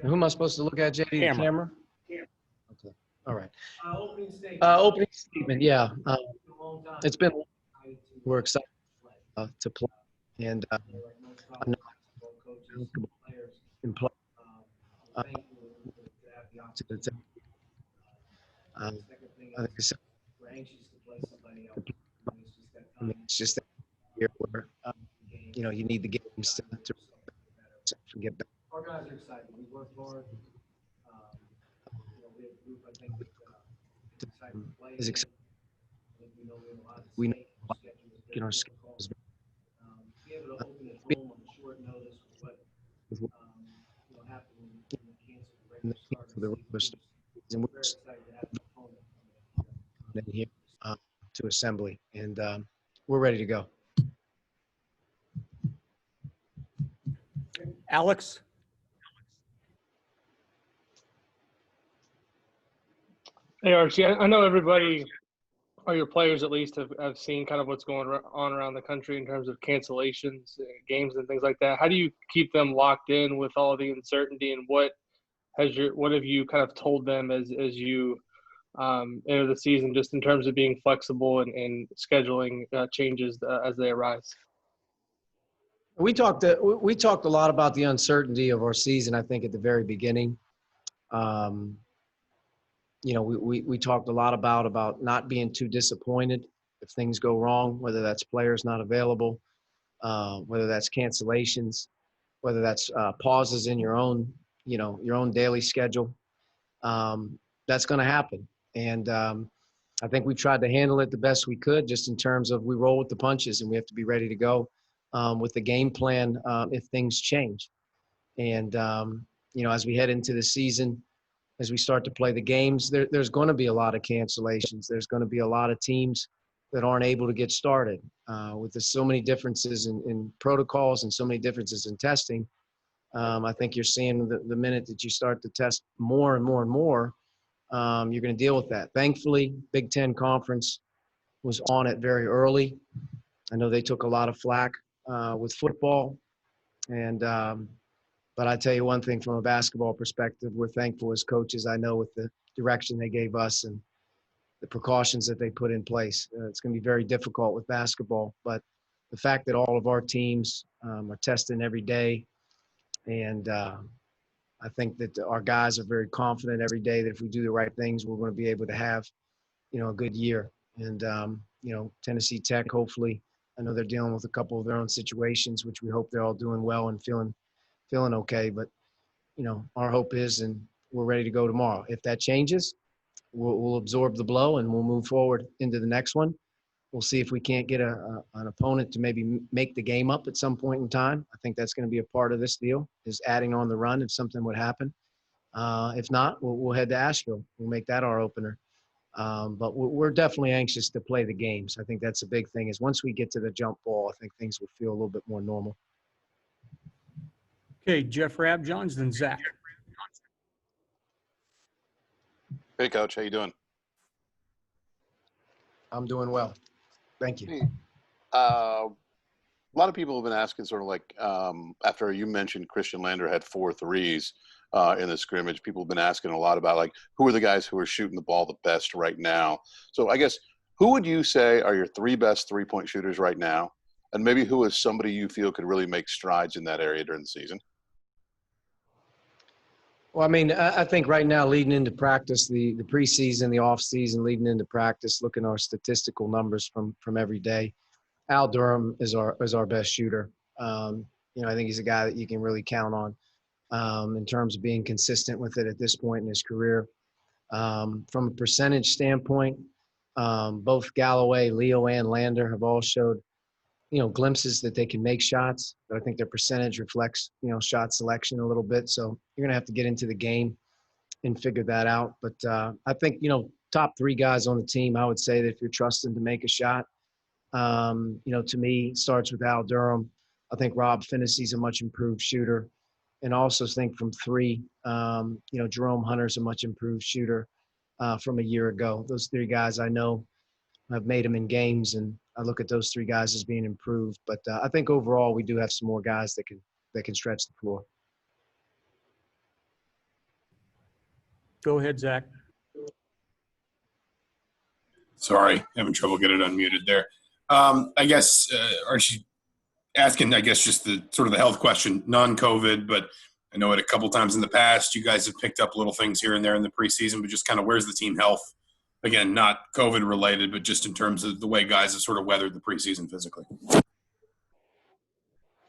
Who am I supposed to look at, JD? The camera? Okay. All right. Opening statement. Yeah. It's been. We're excited to play, and I know basketball can play to the. I think it's just that year where you need the games to get back. Our guys are excited. We work hard. We have a group, I think, is excited. We know our schedule is be able to open at home on short notice with what happened in the regular start. And we're excited to have the opponent here to assembly, and we're ready to go. Alex? Hey, Archie, I know everybody, or your players at least, have seen kind of what's going on around the country in terms of cancellations, games and things like that. How do you keep them locked in with all the uncertainty, and what have you kind of told them as you enter the season, just in terms of being flexible and scheduling changes as they arise? We talked a lot about the uncertainty of our season, I think, at the very beginning. We talked a lot about not being too disappointed if things go wrong, whether that's players not available, whether that's cancellations, whether that's pauses in your own daily schedule. That's going to happen. And I think we tried to handle it the best we could, just in terms of we roll with the punches, and we have to be ready to go with the game plan if things change. And, as we head into the season, as we start to play the games, there's going to be a lot of cancellations. There's going to be a lot of teams that aren't able to get started. With so many differences in protocols and so many differences in testing, I think you're seeing the minute that you start to test more and more and more, you're going to deal with that. Thankfully, Big Ten Conference was on it very early. I know they took a lot of flack with football, and but I tell you one thing, from a basketball perspective, we're thankful as coaches. I know with the direction they gave us and the precautions that they put in place, it's going to be very difficult with basketball. But the fact that all of our teams are testing every day, and I think that our guys are very confident every day that if we do the right things, we're going to be able to have, a good year. And, Tennessee Tech, hopefully, I know they're dealing with a couple of their own situations, which we hope they're all doing well and feeling okay. But, our hope is, and we're ready to go tomorrow. If that changes, we'll absorb the blow and we'll move forward into the next one. We'll see if we can't get an opponent to maybe make the game up at some point in time. I think that's going to be a part of this deal, is adding on the run if something would happen. If not, we'll head to Asheville. We'll make that our opener. But we're definitely anxious to play the games. I think that's a big thing, is once we get to the jump ball, I think things will feel a little bit more normal. Okay, Jeff Rabb Johns, then Zach. Hey, Coach. How you doing? I'm doing well. Thank you. Hey, a lot of people have been asking, sort of like, after you mentioned Christian Lander had 4 threes in the scrimmage, people have been asking a lot about, like, who are the guys who are shooting the ball the best right now? So I guess, who would you say are your 3 best three-point shooters right now? And maybe who is somebody you feel could really make strides in that area during the season? Well, I mean, I think right now, leading into practice, the preseason, the off season, leading into practice, looking at our statistical numbers from every day, Al Durham is our best shooter. I think he's a guy that you can really count on in terms of being consistent with it at this point in his career. From a percentage standpoint, both Galloway, Leo, and Lander have all showed, glimpses that they can make shots, but I think their percentage reflects, shot selection a little bit. So you're going to have to get into the game and figure that out. But I think, top 3 guys on the team, I would say that if you're trusting to make a shot, to me, it starts with Al Durham. I think Rob Phinisee is a much improved shooter. And also think from 3, Jerome Hunter's a much improved shooter from a year ago. Those 3 guys I know have made them in games, and I look at those 3 guys as being improved. But I think overall we do have some more guys that can stretch the floor. Go ahead, Zach. Sorry, having trouble getting it unmuted there. I guess, Archie, asking, I guess, just the sort of the health question, non-COVID, but I know it a couple times in the past. You guys have picked up little things here and there in the preseason, but just kind of where's the team health? Again, not COVID related, but just in terms of the way guys have sort of weathered the preseason physically.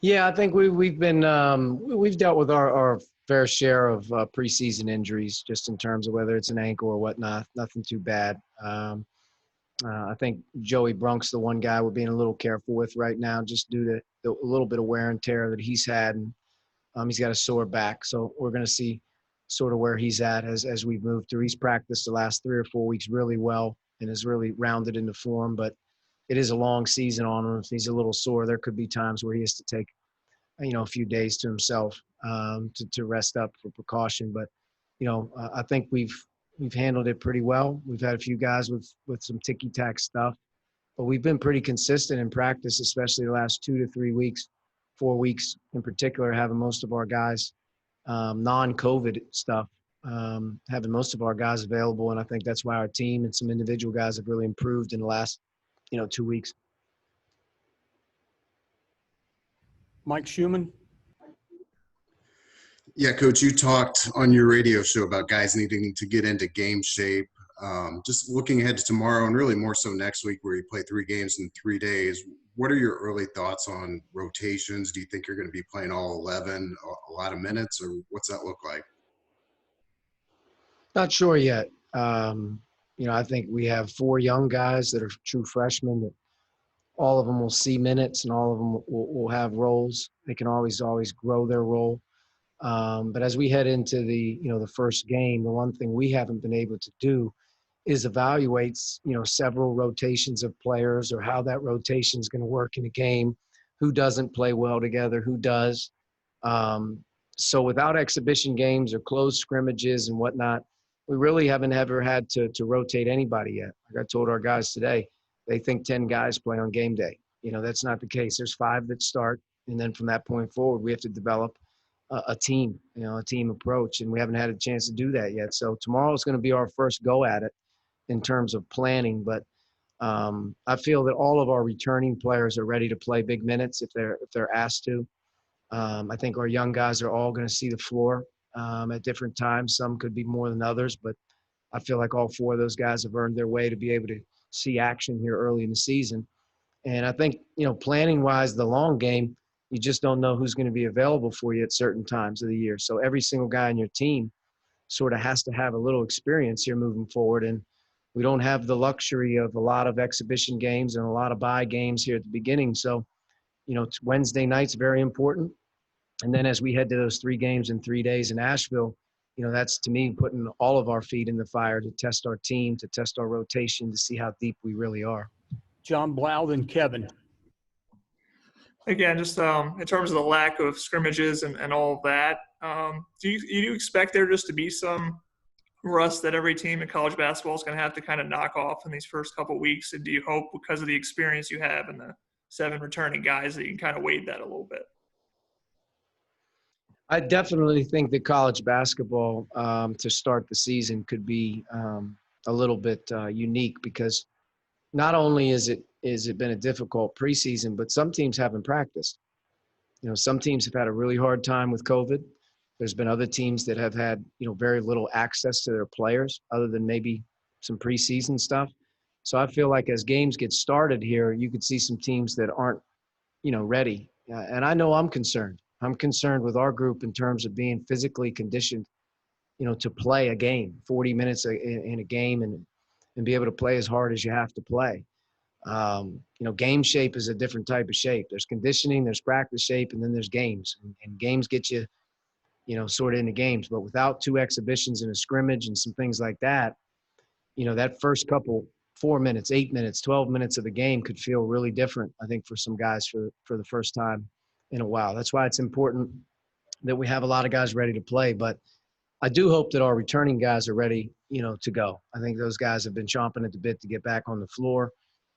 Yeah, I think we've been we've dealt with our fair share of preseason injuries, just in terms of whether it's an ankle or whatnot. Nothing too bad. I think Joey Brunk's the one guy we're being a little careful with right now, just due to a little bit of wear and tear that he's had, and he's got a sore back. So we're going to see sort of where he's at as we move through. He's practiced the last 3 or 4 weeks really well and has really rounded into form, but it is a long season on him. If he's a little sore, there could be times where he has to take, a few days to himself to rest up for precaution. But, I think we've handled it pretty well. We've had a few guys with some ticky-tack stuff, but we've been pretty consistent in practice, especially the last 2 to 3 weeks, 4 weeks in particular, having most of our guys non-COVID stuff, having most of our guys available. And I think that's why our team and some individual guys have really improved in the last, 2 weeks. Mike Schumann. Yeah, Coach, you talked on your radio show about guys needing to get into game shape. Just looking ahead to tomorrow and really more so next week where you play 3 games in 3 days, what are your early thoughts on rotations? Do you think you're going to be playing all 11, a lot of minutes, or what's that look like? Not sure yet. I think we have 4 young guys that are true freshmen that all of them will see minutes and all of them will have roles. They can always grow their role. But as we head into the first game, the one thing we haven't been able to do is evaluate, several rotations of players or how that rotation is going to work in a game, who doesn't play well together, who does. So without exhibition games or closed scrimmages and whatnot, we really haven't ever had to rotate anybody yet. Like I told our guys today, they think 10 guys play on game day. That's not the case. There's 5 that start, and then from that point forward, we have to develop a team, a team approach, and we haven't had a chance to do that yet. So tomorrow is going to be our first go at it in terms of planning, but I feel that all of our returning players are ready to play big minutes if they're asked to. I think our young guys are all going to see the floor at different times. Some could be more than others, but I feel like all 4 of those guys have earned their way to be able to see action here early in the season. And I think, planning-wise, the long game, you just don't know who's going to be available for you at certain times of the year. So every single guy on your team sort of has to have a little experience here moving forward. And we don't have the luxury of a lot of exhibition games and a lot of bye games here at the beginning. So, Wednesday night's very important. And then as we head to those 3 games in 3 days in Asheville, that's to me putting all of our feet in the fire to test our team, to test our rotation, to see how deep we really are. John Blau, then Kevin. Again, just in terms of the lack of scrimmages and all of that, do you expect there just to be some rust that every team in college basketball is going to have to kind of knock off in these first couple of weeks? And do you hope, because of the experience you have and the 7 returning guys, that you can kind of wade that a little bit? I definitely think that college basketball to start the season could be a little bit unique, because not only is it been a difficult preseason, but some teams haven't practiced. Some teams have had a really hard time with COVID. There's been other teams that have had, very little access to their players other than maybe some preseason stuff. So I feel like as games get started here, you could see some teams that aren't, ready. And I know I'm concerned. I'm concerned with our group in terms of being physically conditioned, to play a game, 40 minutes in a game and be able to play as hard as you have to play. Game shape is a different type of shape. There's conditioning, there's practice shape, and then there's games. And games get you, sort of into games. But without 2 exhibitions and a scrimmage and some things like that, that first couple 4 minutes, 8 minutes, 12 minutes of the game could feel really different, I think, for some guys for the first time in a while. That's why it's important that we have a lot of guys ready to play. But I do hope that our returning guys are ready, to go. I think those guys have been chomping at the bit to get back on the floor.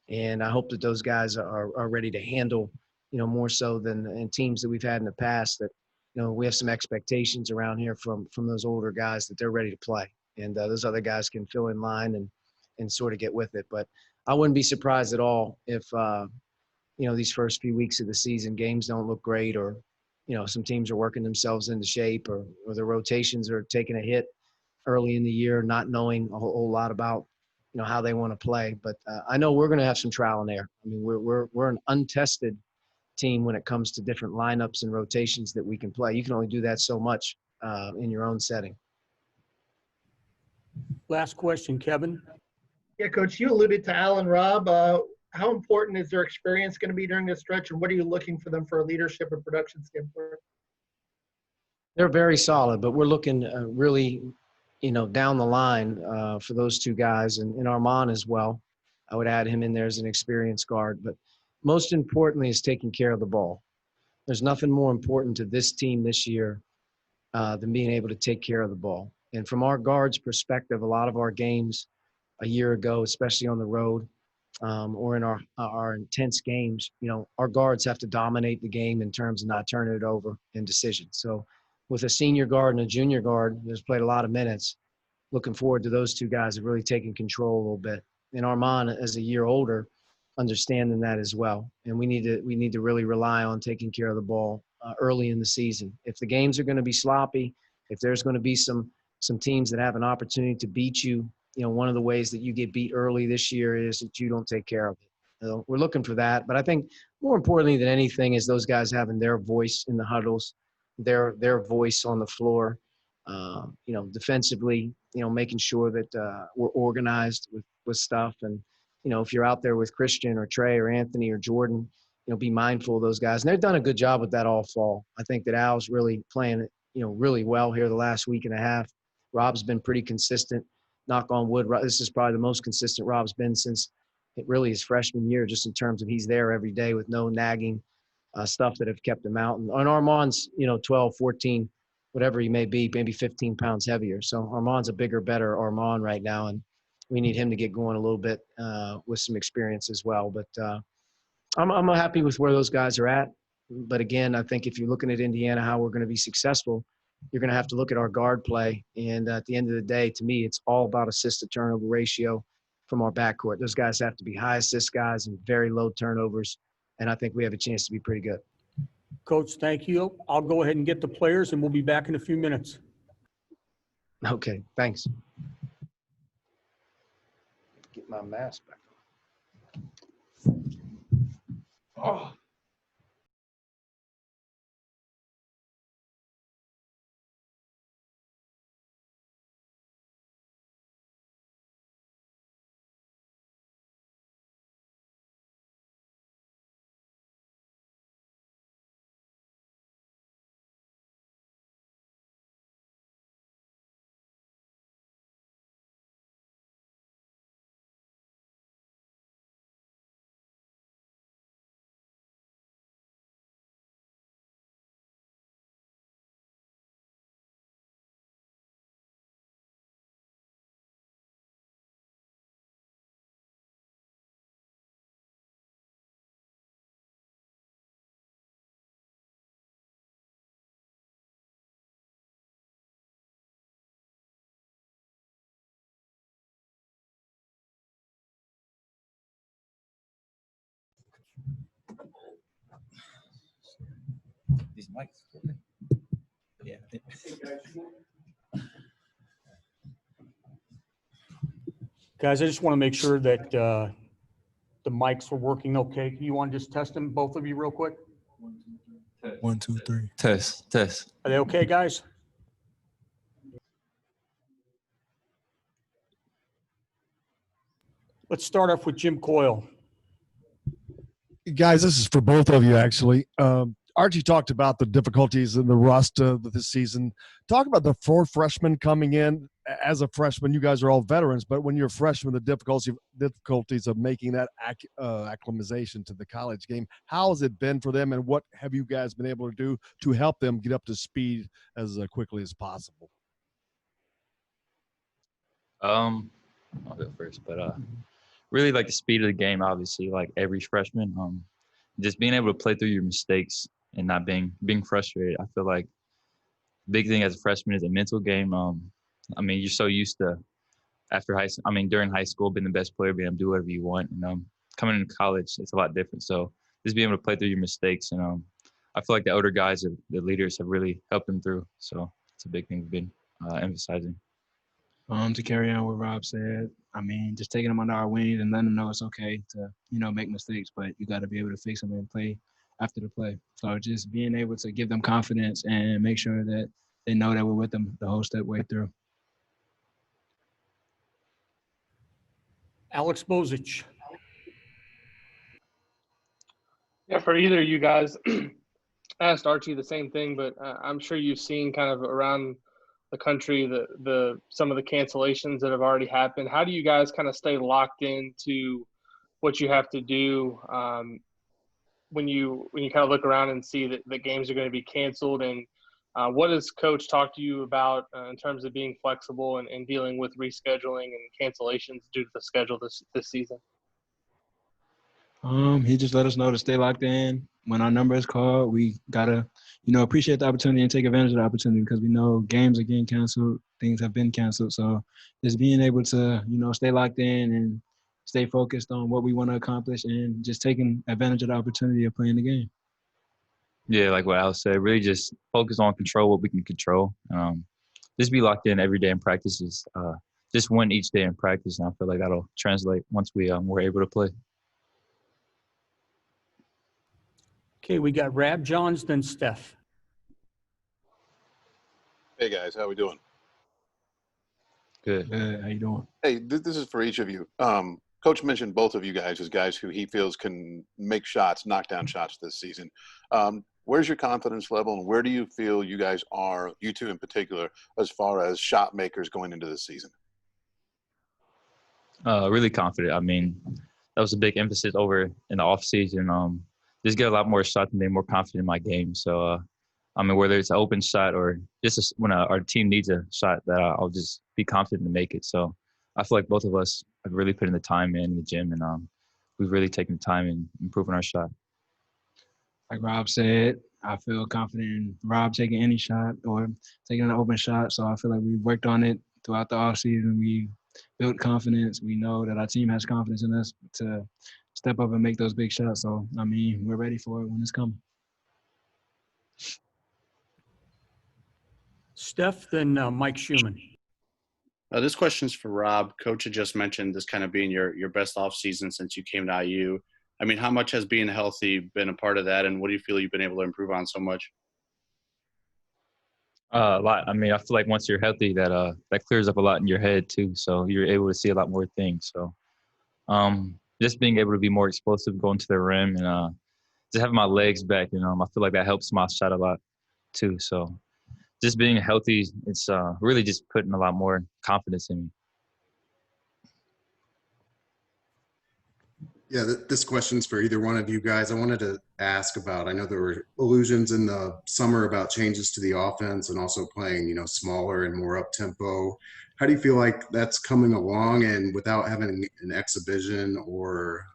And I hope that those guys are ready to handle, more so than in teams that we've had in the past, that, we have some expectations around here from those older guys that they're ready to play. and those other guys can fill in line and sort of get with it. But I wouldn't be surprised at all if these first few weeks of the season games don't look great, or some teams are working themselves into shape, or the rotations are taking a hit early in the year, not knowing a whole lot about how they want to play. But I know we're going to have some trial and error. I mean, we're an untested team when it comes to different lineups and rotations that we can play. You can only do that so much in your own setting. Last question, Kevin. Yeah, Coach, you alluded to Al and Rob. How important is their experience going to be during this stretch, and what are you looking for them for a leadership and production standpoint? They're very solid, but we're looking really, down the line for those two guys, and Armand as well. I would add him in there as an experienced guard. But most importantly is taking care of the ball. There's nothing more important to this team this year than being able to take care of the ball. And from our guards' perspective, a lot of our games a year ago, especially on the road or in our intense games, our guards have to dominate the game in terms of not turning it over in decisions. So with a senior guard and a junior guard who's played a lot of minutes, looking forward to those two guys have really taken control a little bit. And Armand, as a year older, understanding that as well. And we need to really rely on taking care of the ball early in the season. If the games are going to be sloppy, if there's going to be some teams that have an opportunity to beat you, one of the ways that you get beat early this year is that you don't take care of it. We're looking for that. But I think more importantly than anything is those guys having their voice in the huddles, their voice on the floor, defensively, making sure that we're organized with stuff. And, if you're out there with Christian or Trey or Anthony or Jordan, be mindful of those guys. And they've done a good job with that all fall. I think that Al's really playing, really well here the last week and a half. Rob's been pretty consistent. Knock on wood. This is probably the most consistent Rob's been since really his freshman year, just in terms of he's there every day with no nagging stuff that have kept him out. And Armand's, 12, 14, whatever he may be, maybe 15 pounds heavier. So Armand's a bigger, better Armand right now. And we need him to get going a little bit with some experience as well. But I'm happy with where those guys are at. But again, I think if you're looking at Indiana, how we're going to be successful, you're going to have to look at our guard play. And at the end of the day, to me, it's all about assist to turnover ratio from our backcourt. Those guys have to be high assist guys and very low turnovers. And I think we have a chance to be pretty good. Coach, thank you. I'll go ahead and get the players, and we'll be back in a few minutes. Okay, thanks. Get my mask back on. Oh. These mics. Yeah. Guys, I just want to make sure that the mics are working okay. You want to just test them, both of you, real quick? 1, 2, 3. Test. Are they okay, guys? Let's start off with Jim Coyle. Guys, this is for both of you, actually. Archie talked about the difficulties in the rust of this season. Talk about the 4 freshmen coming in. As a freshman, you guys are all veterans, but when you're a freshman, the difficulties of making that acclimatization to the college game, how has it been for them, and what have you guys been able to do to help them get up to speed as quickly as possible? I'll go first, but really like the speed of the game, obviously, like every freshman, just being able to play through your mistakes and not being frustrated. I feel like the big thing as a freshman is a mental game. I mean, you're so used to during high school, being the best player, being able to do whatever you want. And coming into college, it's a lot different. So just being able to play through your mistakes. And I feel like the older guys, the leaders, have really helped them through. So it's a big thing we've been emphasizing. To carry on what Rob said, I mean, just taking them under our wings and letting them know it's okay to, make mistakes, but you got to be able to fix them and play after the play. So just being able to give them confidence and make sure that they know that we're with them the whole step way through. Alex Bozich. Yeah, for either of you guys, I asked Archie the same thing, but I'm sure you've seen kind of around the country the some of the cancellations that have already happened. How do you guys kind of stay locked into what you have to do when you kind of look around and see that the games are going to be canceled? And what does Coach talk to you about in terms of being flexible and dealing with rescheduling and cancellations due to the schedule this season? He just let us know to stay locked in. When our number is called, we gotta, appreciate the opportunity and take advantage of the opportunity, because we know games are getting canceled, things have been canceled. So just being able to, stay locked in and stay focused on what we want to accomplish and just taking advantage of the opportunity of playing the game. Yeah, like what Al said, really just focus on control what we can control. Just be locked in every day in practices. Just win each day in practice, and I feel like that'll translate once we're able to play. Okay, we got Rabb, Johns, then Steph. Hey guys, how we doing? Good. How you doing? Hey, this is for each of you. Coach mentioned both of you guys as guys who he feels can make shots, knock down shots this season. Where's your confidence level, and where do you feel you guys are, you two in particular, as far as shot makers going into this season? Really confident. I mean, that was a big emphasis over in the off season. Just get a lot more shots and be more confident in my game. So, I mean, whether it's an open shot or just when our team needs a shot, that I'll just be confident to make it. So I feel like both of us have really put in the time in the gym, and we've really taken the time in improving our shot. Like Rob said, I feel confident in Rob taking any shot or taking an open shot. So I feel like we've worked on it throughout the offseason. We built confidence. We know that our team has confidence in us to step up and make those big shots. So, I mean, we're ready for it when it's coming. Steph, then Mike Schumann. This question's for Rob. Coach had just mentioned this kind of being your best off season since you came to IU. I mean, how much has being healthy been a part of that, and what do you feel you've been able to improve on so much? A lot. I mean, I feel like once you're healthy, that clears up a lot in your head too. So you're able to see a lot more things. So just being able to be more explosive, going to the rim, and just having my legs back, I feel like that helps my shot a lot too. So just being healthy, it's really just putting a lot more confidence in me. Yeah, this question's for either one of you guys. I wanted to ask about, I know there were allusions in the summer about changes to the offense and also playing, smaller and more up-tempo. How do you feel like that's coming along, and without having an exhibition or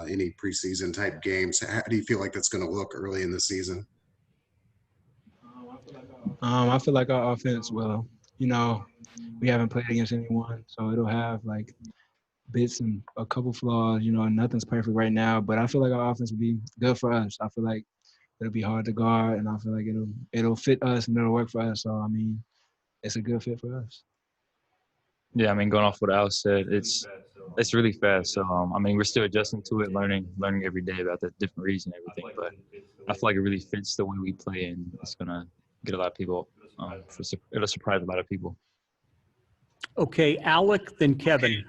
any preseason type games, how do you feel like that's going to look early in the season? I feel like our offense, well, we haven't played against anyone, so it'll have like bits and a couple flaws. Nothing's perfect right now, but I feel like our offense will be good for us. I feel like it'll be hard to guard, and I feel like it'll fit us and it'll work for us. So I mean, it's a good fit for us. Yeah, I mean, going off what Al said, it's really fast. So I mean, we're still adjusting to it, learning every day about the different reads and everything. But I feel like it really fits the way we play, and it's gonna get a lot of people. It'll surprise a lot of people. Okay, Alec, then Kevin.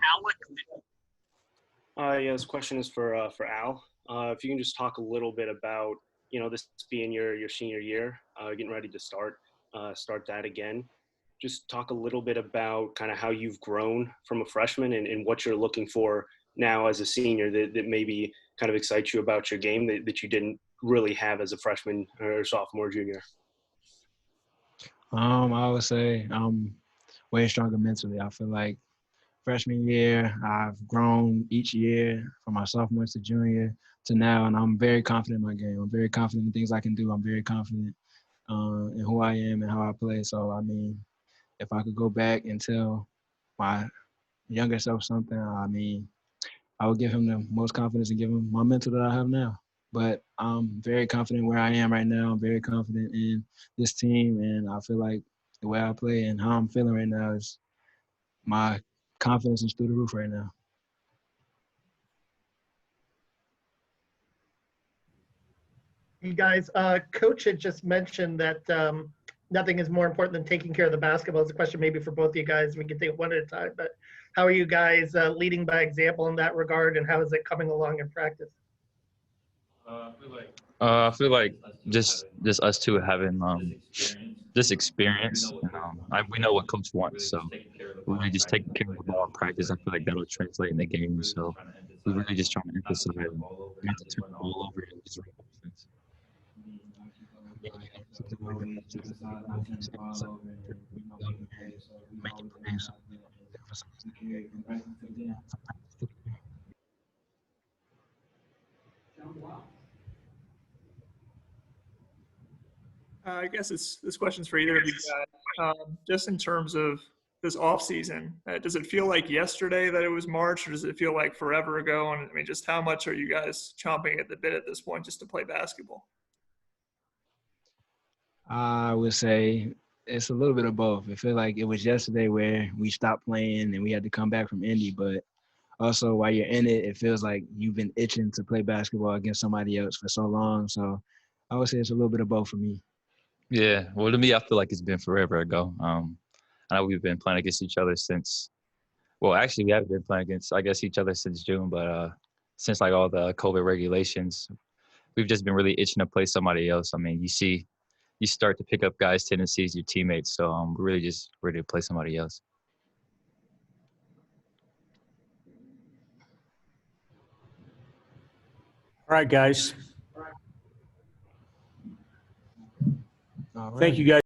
Yeah, this question is for Al. If you can just talk a little bit about, this being your senior year, getting ready to start that again. Just talk a little bit about kind of how you've grown from a freshman and what you're looking for now as a senior that maybe kind of excites you about your game that you didn't really have as a freshman or sophomore, junior. I would say I'm way stronger mentally. I feel like freshman year, I've grown each year from my sophomore to junior to now, and I'm very confident in my game. I'm very confident in things I can do. I'm very confident in who I am and how I play. So, I mean, if I could go back and tell my younger self something, I mean, I would give him the most confidence and give him my mental that I have now. But I'm very confident where I am right now. I'm very confident in this team, and I feel like the way I play and how I'm feeling right now is my confidence is through the roof right now. You guys, Coach had just mentioned that nothing is more important than taking care of the basketball. It's a question maybe for both of you guys. We can take it one at a time. But how are you guys leading by example in that regard, and how is it coming along in practice? I feel like just us two having this experience. And, we know what coach wants, so we're really just taking care of the ball in practice. I feel like that'll translate in the game. So we're really just trying to emphasize we have to turn the ball over and just run offense. I guess this question's for either of you guys. Just in terms of this off season, does it feel like yesterday that it was March, or does it feel like forever ago? And I mean, just how much are you guys chomping at the bit at this point just to play basketball? I would say it's a little bit of both. I feel like it was yesterday where we stopped playing and we had to come back from Indy, but also while you're in it, it feels like you've been itching to play basketball against somebody else for so long. So I would say it's a little bit of both for me. Yeah, well, to me, I feel like it's been forever ago. I know we've been playing against each other since. Well, actually, we haven't been playing against, I guess, each other since June, but since like all the COVID regulations, we've just been really itching to play somebody else. I mean, you start to pick up guys' tendencies, your teammates. So we're really just ready to play somebody else. All right, guys. All right. Thank you, guys.